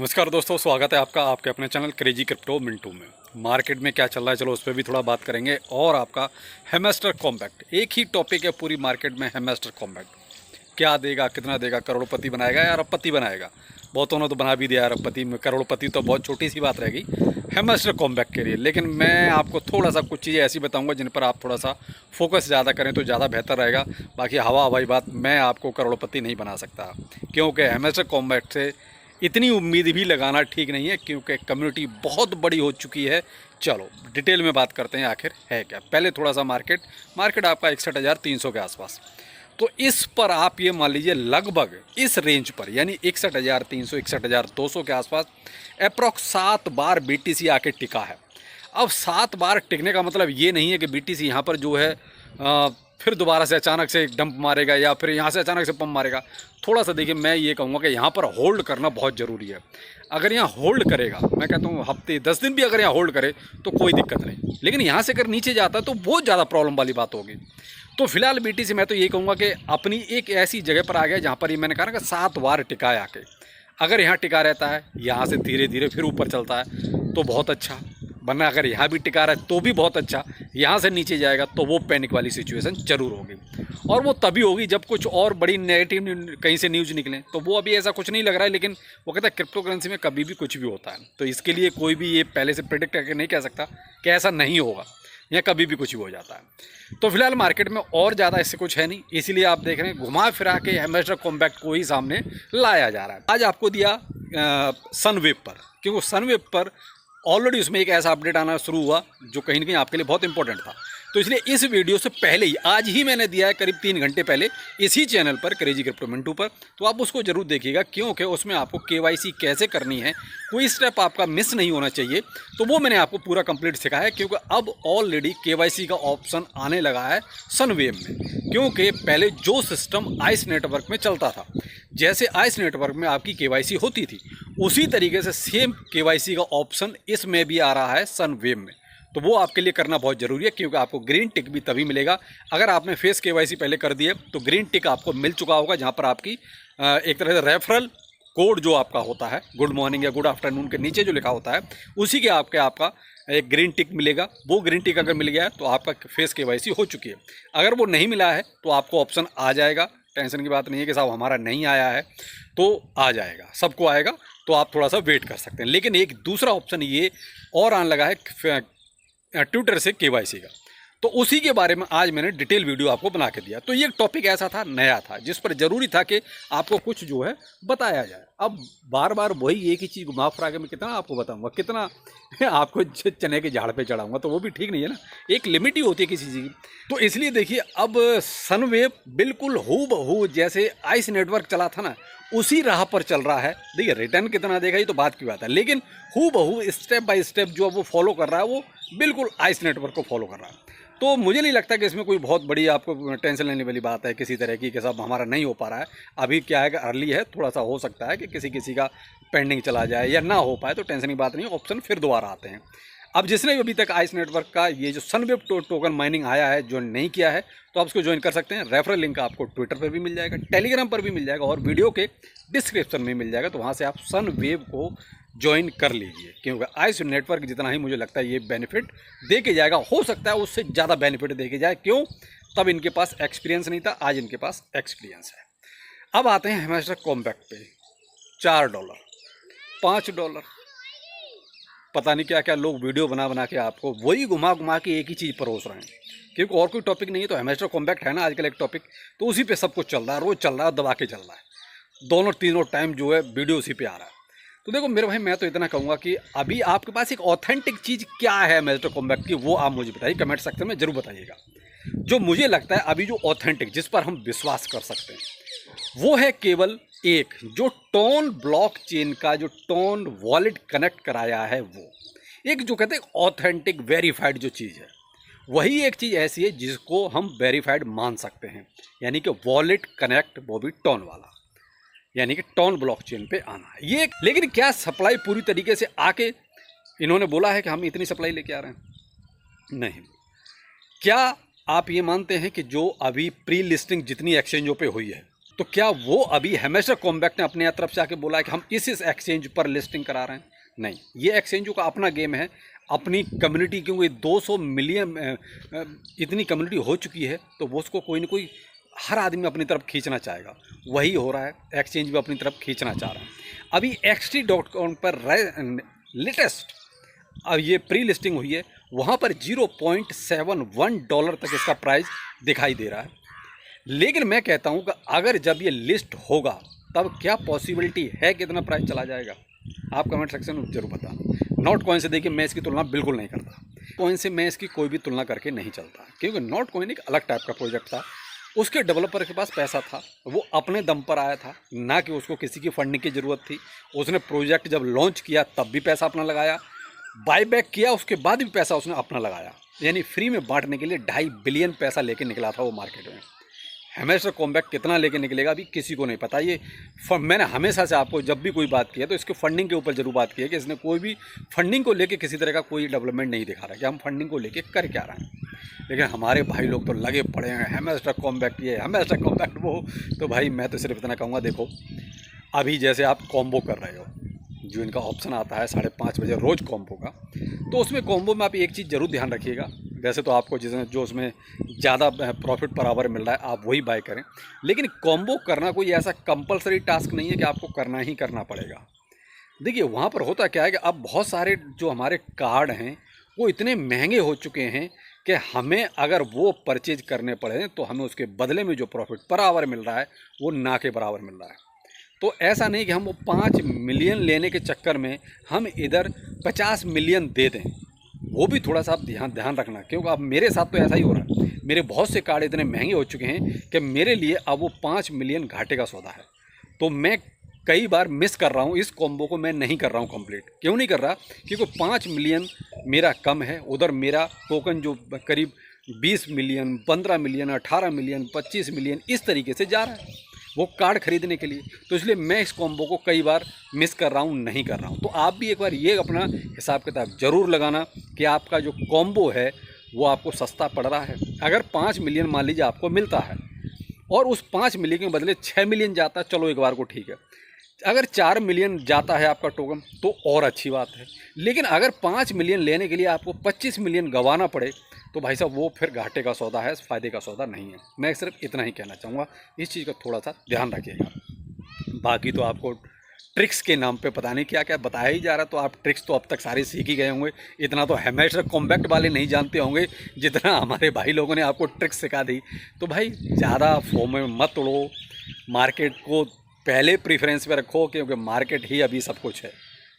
नमस्कार दोस्तों, स्वागत है आपका आपके अपने चैनल क्रेजी क्रिप्टो मिंटू में। मार्केट में क्या चल रहा है चलो उस पर भी थोड़ा बात करेंगे। और आपका हैमस्टर कॉम्पैक्ट, एक ही टॉपिक है पूरी मार्केट में। हैमस्टर कॉम्पैक्ट क्या देगा, कितना देगा, करोड़पति बनाएगा या अरबपति बनाएगा। बहुतों ने तो बना भी दिया अरबपति में, करोड़पति तो बहुत छोटी सी बात रहेगी हैमस्टर कॉम्पैक्ट के लिए। लेकिन मैं आपको थोड़ा सा कुछ चीज़ें ऐसी बताऊंगा जिन पर आप थोड़ा सा फोकस ज़्यादा करें तो ज़्यादा बेहतर रहेगा। बाकी हवाई बात, मैं आपको करोड़पति नहीं बना सकता, क्योंकि हैमस्टर कॉम्पैक्ट से इतनी उम्मीद भी लगाना ठीक नहीं है, क्योंकि कम्युनिटी बहुत बड़ी हो चुकी है। चलो डिटेल में बात करते हैं आखिर है क्या। पहले थोड़ा सा मार्केट आपका 61,300 के आसपास। तो इस पर आप ये मान लीजिए लगभग इस रेंज पर, यानी 61,300 61,200 के आसपास अप्रॉक्स 7 बार BTC आके टिका है। अब 7 बार टिकने का मतलब ये नहीं है कि BTC यहाँ पर जो है फिर दोबारा से अचानक से डंप मारेगा या फिर यहाँ से अचानक से पंप मारेगा। थोड़ा सा देखिए, मैं ये कहूँगा कि यहाँ पर होल्ड करना बहुत ज़रूरी है। अगर यहाँ होल्ड करेगा, मैं कहता हूँ हफ्ते 10 दिन भी अगर यहाँ होल्ड करे तो कोई दिक्कत नहीं, लेकिन यहाँ से अगर नीचे जाता है तो बहुत ज़्यादा प्रॉब्लम वाली बात होगी। तो फिलहाल BTC मैं तो ये कहूँगा कि अपनी एक ऐसी जगह पर आ गया जहाँ पर ये मैंने कहा ना कि 7 बार टिका है आके। अगर यहाँ टिका रहता है, यहाँ से धीरे धीरे फिर ऊपर चलता है तो बहुत अच्छा, वरना अगर यहाँ भी टिका रहा है तो भी बहुत अच्छा। यहाँ से नीचे जाएगा तो वो पैनिक वाली सिचुएशन जरूर होगी, और वो तभी होगी जब कुछ और बड़ी नेगेटिव कहीं से न्यूज़ निकले। तो वो अभी ऐसा कुछ नहीं लग रहा है, लेकिन वो कहता है क्रिप्टो करेंसी में कभी भी कुछ भी होता है। तो इसके लिए कोई भी ये पहले से प्रेडिक्ट करके नहीं कह सकता कि ऐसा नहीं होगा, या कभी भी कुछ भी हो जाता है। तो फिलहाल मार्केट में और ज़्यादा इससे कुछ है नहीं, इसीलिए आप देख रहे हैं घुमा फिरा के हैमस्टर कॉम्पैक्ट को ही सामने लाया जा रहा है। आज आपको दिया सनवेब पर, क्योंकि सनवेब पर ऑलरेडी उसमें एक ऐसा अपडेट आना शुरू हुआ जो कहीं ना कहीं आपके लिए बहुत इंपॉर्टेंट था। तो इसलिए इस वीडियो से पहले ही, आज ही मैंने दिया है करीब 3 घंटे पहले इसी चैनल पर क्रेजी क्रिप्टो मिंटू पर, तो आप उसको जरूर देखिएगा, क्योंकि उसमें आपको KYC कैसे करनी है, कोई स्टेप आपका मिस नहीं होना चाहिए। तो वो मैंने आपको पूरा कंप्लीट सिखाया है, क्योंकि अब ऑलरेडी KYC का ऑप्शन आने लगा है सनवेब में। क्योंकि पहले जो सिस्टम आइस नेटवर्क में चलता था, जैसे आइस नेटवर्क में आपकी KYC होती थी, उसी तरीके से सेम KYC का ऑप्शन इसमें भी आ रहा है सनवेब में। तो वो आपके लिए करना बहुत ज़रूरी है, क्योंकि आपको ग्रीन टिक भी तभी मिलेगा अगर आपने फेस KYC पहले कर दिए। तो ग्रीन टिक आपको मिल चुका होगा, जहाँ पर आपकी एक तरह से रेफरल कोड जो आपका होता है गुड मॉर्निंग या गुड आफ्टरनून के नीचे जो लिखा होता है, उसी के आपका एक ग्रीन टिक मिलेगा। वो ग्रीन टिक अगर मिल गया है तो आपका फेस KYC हो चुकी है। अगर वो नहीं मिला है तो आपको ऑप्शन आ जाएगा। टेंशन की बात नहीं है कि साहब हमारा नहीं आया है, तो आ जाएगा, सबको आएगा। तो आप थोड़ा सा वेट कर सकते हैं। लेकिन एक दूसरा ऑप्शन ये और आने लगा है ट्विटर से KYC का, तो उसी के बारे में आज मैंने डिटेल वीडियो आपको बना के दिया। तो ये टॉपिक ऐसा था, नया था, जिस पर ज़रूरी था कि आपको कुछ जो है बताया जाए। अब बार बार वही एक ही चीज़ घुमा फिरा के मैं कितना आपको बताऊंगा, कितना आपको चने के झाड़ पे चढ़ाऊंगा, तो वो भी ठीक नहीं है ना। एक लिमिट ही होती है किसी चीज़ की। तो इसलिए देखिए, अब सनवेब बिल्कुल हूबहू जैसे आइस नेटवर्क चला था ना, उसी राह पर चल रहा है। देखिए रिटर्न कितना देगा ये तो बात की बात है, लेकिन हूबहू स्टेप बाय स्टेप जो वो फॉलो कर रहा है, वो बिल्कुल आइस नेटवर्क को फॉलो कर रहा है। तो मुझे नहीं लगता कि इसमें कोई बहुत बड़ी आपको टेंशन लेने वाली बात है किसी तरह की, कि साहब हमारा नहीं हो पा रहा है। अभी क्या है कि अर्ली है, थोड़ा सा हो सकता है कि किसी का पेंडिंग चला जाए या ना हो पाए, तो टेंशन की बात नहीं, ऑप्शन फिर दोबारा आते हैं। अब जिसने भी अभी तक आइस नेटवर्क का ये जो सनवेब टोकन माइनिंग आया है जो नहीं किया है, तो आप उसको ज्वाइन कर सकते हैं। रेफरल लिंक आपको ट्विटर पर भी मिल जाएगा, टेलीग्राम पर भी मिल जाएगा, और वीडियो के डिस्क्रिप्शन में मिल जाएगा। तो वहाँ से आप सनवेब को ज्वाइन कर लीजिए, क्योंकि आइस नेटवर्क जितना ही मुझे लगता है ये बेनिफिट दे के जाएगा, हो सकता है उससे ज़्यादा बेनिफिट दे के जाए। क्यों? तब इनके पास एक्सपीरियंस नहीं था, आज इनके पास एक्सपीरियंस है। अब आते हैं हैमस्टर कॉम्पैक्ट पे। $4, $5, पता नहीं क्या क्या लोग वीडियो बना बना के आपको वही घुमा घुमा के एक ही चीज़ परोस रहे हैं, क्योंकि और कोई टॉपिक नहीं है। तो हैमस्टर कॉम्पैक्ट है ना आजकल एक टॉपिक, तो उसी पे सब कुछ चल रहा है, रोज़ चल रहा है, दबा के चल रहा है। दोनों तीनों टाइम जो है वीडियो उसी पे आ रहा है। तो देखो मेरे भाई, मैं तो इतना कहूँगा कि अभी आपके पास एक ऑथेंटिक चीज़ क्या है हैमस्टर कॉम्पैक्ट की, वो आप मुझे बताइए, कमेंट सेक्शन में जरूर बताइएगा। जो मुझे लगता है अभी जो ऑथेंटिक, जिस पर हम विश्वास कर सकते हैं, वो है केवल एक, जो टोन ब्लॉक चेन का जो टोन वॉलेट कनेक्ट कराया है, वो एक जो कहते हैं ऑथेंटिक वेरीफाइड जो चीज़ है, वही एक चीज़ ऐसी है जिसको हम वेरीफाइड मान सकते हैं। यानी कि वॉलेट कनेक्ट, वो भी टोन वाला, यानी कि टोन ब्लॉकचेन पे आना है ये। लेकिन क्या सप्लाई पूरी तरीके से आके इन्होंने बोला है कि हम इतनी सप्लाई लेके आ रहे हैं? नहीं। क्या आप ये मानते हैं कि जो अभी प्री लिस्टिंग जितनी एक्सचेंजों पे हुई है, तो क्या वो अभी हेमेस्टर कॉम्बैक्ट ने अपने तरफ से आके बोला है कि हम इस एक्सचेंज पर लिस्टिंग करा रहे हैं? नहीं, ये एक्सचेंजों का अपना गेम है, अपनी कम्युनिटी, क्योंकि 200 मिलियन इतनी कम्युनिटी हो चुकी है, तो वो उसको कोई ना कोई हर आदमी अपनी तरफ खींचना चाहेगा। वही हो रहा है, एक्सचेंज भी अपनी तरफ खींचना चाह रहा है। अभी XT.com पर लेटेस्ट अब ये प्री लिस्टिंग हुई है, वहाँ पर $0.71 तक इसका प्राइस दिखाई दे रहा है। लेकिन मैं कहता हूँ कि अगर जब ये लिस्ट होगा तब क्या पॉसिबिलिटी है कि इतना प्राइस चला जाएगा? आप कमेंट सेक्शन में जरूर बताना। नॉट कॉइन से देखिए मैं इसकी तुलना बिल्कुल नहीं करता, कॉइन से मैं इसकी कोई भी तुलना करके नहीं चलता, क्योंकि नॉट कॉइन एक अलग टाइप का प्रोजेक्ट था। उसके डेवलपर के पास पैसा था, वो अपने दम पर आया था, ना कि उसको किसी की फंडिंग की ज़रूरत थी। उसने प्रोजेक्ट जब लॉन्च किया तब भी पैसा अपना लगाया, बाईबैक किया उसके बाद भी पैसा उसने अपना लगाया, यानी फ्री में बांटने के लिए 2.5 बिलियन पैसा लेके निकला था वो मार्केट में। हेमेस्टर कॉम्बैक्ट कितना लेके निकलेगा अभी किसी को नहीं पता। ये मैंने हमेशा से आपको जब भी कोई बात की है तो इसके फंडिंग के ऊपर जरूर बात की है कि इसने कोई भी फंडिंग को लेके किसी तरह का कोई डेवलपमेंट नहीं दिखा रहा कि हम फंडिंग को लेके कर क्या रहे हैं। लेकिन हमारे भाई लोग तो लगे पड़े हैं, हेमेस्टर कॉम्बैक्ट ये, हेमेस्टर कॉम्बैक्ट वो। तो भाई मैं तो सिर्फ इतना कहूँगा, देखो अभी जैसे आप कॉम्बो कर रहे हो, जो इनका ऑप्शन आता है 5:30 बजे रोज़ कॉम्बो का, तो उसमें कॉम्बो में आप एक चीज़ ज़रूर ध्यान रखिएगा। वैसे तो आपको जो उसमें ज़्यादा प्रॉफिट पर आवर मिल रहा है आप वही बाय करें, लेकिन कॉम्बो करना कोई ऐसा कंपलसरी टास्क नहीं है कि आपको करना ही करना पड़ेगा। देखिए वहाँ पर होता क्या है कि अब बहुत सारे जो हमारे कार्ड हैं वो इतने महंगे हो चुके हैं कि हमें अगर वो परचेज करने पड़े तो हमें उसके बदले में जो प्रॉफिट पर आवर मिल रहा है वो ना के बराबर मिल रहा है। तो ऐसा नहीं कि हम वो 5 मिलियन लेने के चक्कर में हम इधर 50 मिलियन दे दें, वो भी थोड़ा सा आप ध्यान रखना, क्योंकि अब मेरे साथ तो ऐसा ही हो रहा है। मेरे बहुत से कार्ड इतने महंगे हो चुके हैं कि मेरे लिए अब वो 5 मिलियन घाटे का सौदा है। तो मैं कई बार मिस कर रहा हूँ, इस कॉम्बो को मैं नहीं कर रहा हूँ कंप्लीट। क्यों नहीं कर रहा? क्योंकि 5 मिलियन मेरा कम है, उधर मेरा टोकन जो करीब 20 मिलियन, 15 मिलियन, 18 मिलियन, 25 मिलियन इस तरीके से जा रहा है वो कार्ड खरीदने के लिए। तो इसलिए मैं इस कॉम्बो को कई बार मिस कर रहा हूँ, नहीं कर रहा हूँ। तो आप भी एक बार ये अपना हिसाब किताब ज़रूर लगाना कि आपका जो कॉम्बो है वो आपको सस्ता पड़ रहा है। अगर 5 मिलियन मान लीजिए आपको मिलता है और उस 5 मिलियन के बदले 6 मिलियन जाता है, चलो एक बार को ठीक है। अगर 4 मिलियन जाता है आपका टोकन तो और अच्छी बात है। लेकिन अगर 5 मिलियन लेने के लिए आपको 25 मिलियन गंवाना पड़े तो भाई साहब वो फिर घाटे का सौदा है, फ़ायदे का सौदा नहीं है। मैं सिर्फ इतना ही कहना चाहूँगा, इस चीज़ का थोड़ा सा ध्यान रखिएगा। बाकी तो आपको ट्रिक्स के नाम पे पता नहीं क्या क्या बताया ही जा रहा, तो आप ट्रिक्स तो अब तक सारे सीख ही गए होंगे। इतना तो हेमेस्टर कॉम्बैक्ट वाले नहीं जानते होंगे जितना हमारे भाई लोगों ने आपको ट्रिक्स सिखा दी। तो भाई ज़्यादा फोम में मत उड़ो, मार्केट को पहले प्रीफरेंस पे रखो, क्योंकि मार्केट ही अभी सब कुछ है।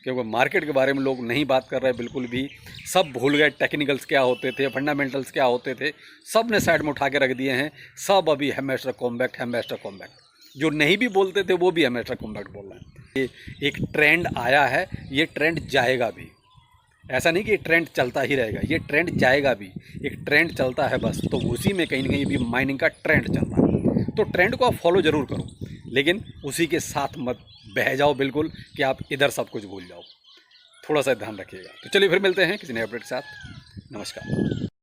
क्योंकि मार्केट के बारे में लोग नहीं बात कर रहे बिल्कुल भी, सब भूल गए टेक्निकल्स क्या होते थे, फंडामेंटल्स क्या होते थे, सब ने साइड में उठा के रख दिए हैं। सब अभी हेमेस्टर कॉम्बैक्ट, हेमेस्टर कॉम्बैक्ट, जो नहीं भी बोलते थे वो भी हेमेस्टर कॉम्बैक्ट बोल रहे हैं। ये एक ट्रेंड आया है, ये ट्रेंड जाएगा भी। ऐसा नहीं कि ये ट्रेंड चलता ही रहेगा, ये ट्रेंड जाएगा भी। एक ट्रेंड चलता है बस, तो उसी में कहीं ना कहीं भी माइनिंग का ट्रेंड चल रहा है। तो ट्रेंड को आप फॉलो ज़रूर करो, लेकिन उसी के साथ मत बह जाओ बिल्कुल कि आप इधर सब कुछ भूल जाओ। थोड़ा सा ध्यान रखिएगा। तो चलिए फिर मिलते हैं किसी नए अपडेट के साथ। नमस्कार।